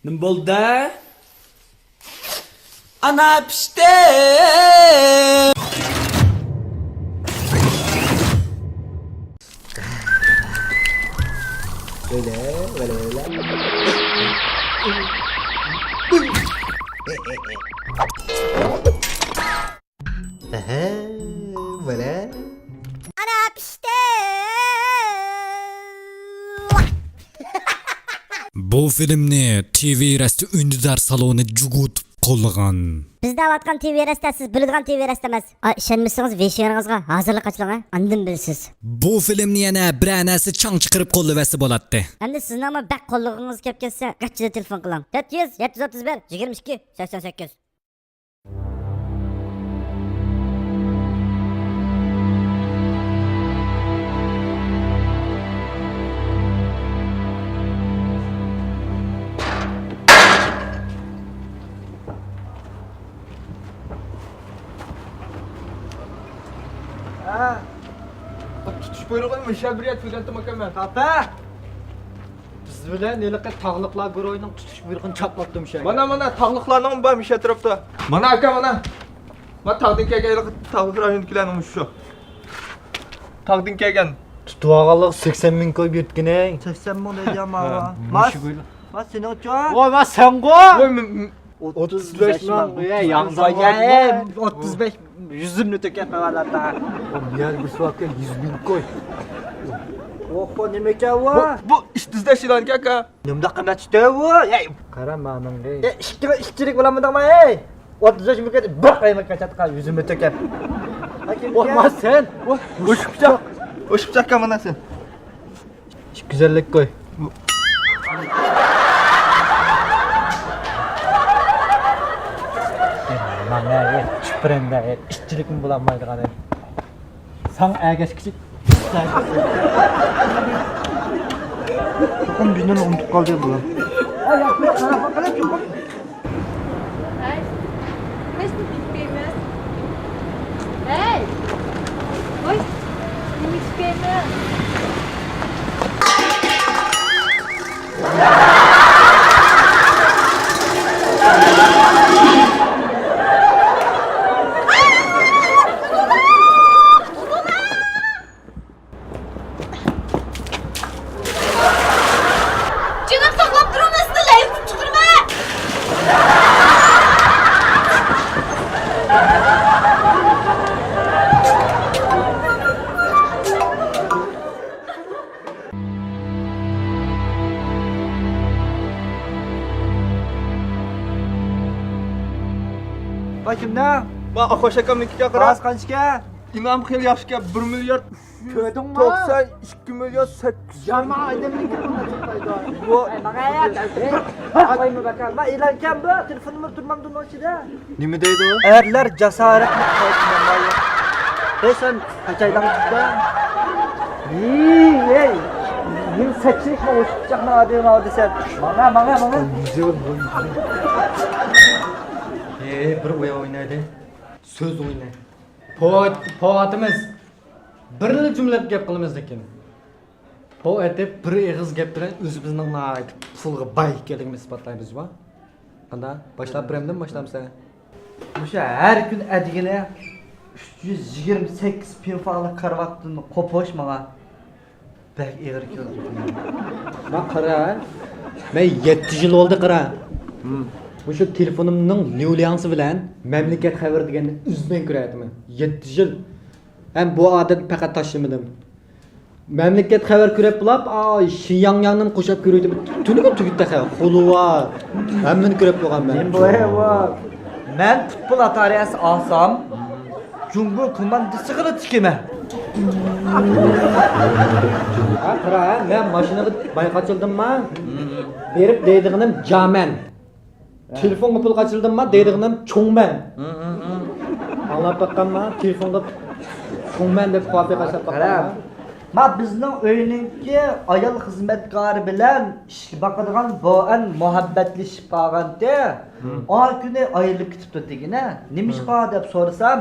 Nima bo'ldi? Ana pishdi. Böyle. Böyle. Ana pişti. Bu filmni TV rasti ündüzar saloni jugutib qo'llagan. Biz davatgan TV rasta siz biladigan TV rasta emas. Ishonmasangiz VCR'ingizga hozirlik ochlang, andin bilsiz. Bu filmni yana bir anasi chang chiqarib qo'llavasi bo'ladi. Endi sizni ham bak qo'llig'ingiz kelib ketsa, qachida telefon qiling. 400 731 22 88. Tutuş buyrug'u mushabriyat filanti mukammal. Papa! Biz bilan neliqi tog'liqlar guruhining tutish buyrug'ini chaplabdim shay. Mana tog'liqlarning bor misha atrofda. Mana aka mana. Mana taqdin kelgan tog'liq rayonidagilarning shu. Taqdin kelgan. Tutib olganlik 80 ming qo'yib yutgin. 80 ming deyapman ama. Mas seni uçuyor. Voy, men sengo. Voy 35 ming. Ya, yangza Ya 35 yüzümünü tökep havalarda. Miyal bir suakka 100 ming qo'y. Oho nime ki bu? bu ishtizda shilan aka. Nimda qana çıktı bu? Ya Qara meningga. işçilik bulamıdım ama hey. 35 ming bir qayma kaçatqa yüzümü tökep. Olmaz sen. O'shib chaqqa mana sen. Güzellik qo'y. Mana chiprenda ishchilikni bulanmaydigan. San agash kichik. Bakın bizden unutup kaldı bu. Hey, where's the big famous? Hey, where's the big famous? Canım saklap durmasın da ev çıkırma. Bakın ne? Va xo'sh akamnikiga qara. Bas kaçka? İmam xil yoshga 1 milliard Köydün mü? 92 milyon 800. Yama ademlik buna çıkmaydı. Bu Ay mı bakar? Ma ilanken bu telefonumu durmam durmam içinde. Nima deydi u? Erler cesaret mi kayıtından bayı? Hey sen kaçaydan çıktı? Hey. 28 mi uçacak mı abi vardı sen? Bana. Bir o'yin o'ynaydi. So'z o'ynaydi. Poatimiz bir jumla gap qilamiz ekan. Poatib bir eg'iz gap bilan o'zimizning pulga boy ekanligimizni isbotlaymiz va. Qanday? Boshlab biramdan boshlamsan. O'sha her gün adigina 328 bin falan karvatını kopoşmağa. Bek eğer keldi. Men qara. Men 7 yil oldi qara. O'sha telefonimning nolyansi bilan mamlakat xabar deganni uzmay ko'rayapman. 7 yil. Ham bu odat faqat tashlamadim. Mamlakat xabar ko'rib bulab, Şinyanyanning qo'shib ko'raydi. Tuniga tugitda xabar. Xulva. Hammani ko'rib bo'lganman. Men bu men futbol atariyasi alsam Cumhur komandası qilib tikime. Qara, men mashinaga bayqachildimmi? Berib deydiganim jaman. Telefonga pul qachildimmi? Deydiganim cho'ngman. Anlab baqqanman, telefonga cho'ngman deb qo'yib qashab baqqanman. Ma bizning o'yiningki ayol xizmatkori bilan ish baqadigan bo'an muhabbatlashib qolganda, o kuni ayrilib ketibdi degina. Nima ish qildi deb so'rasam,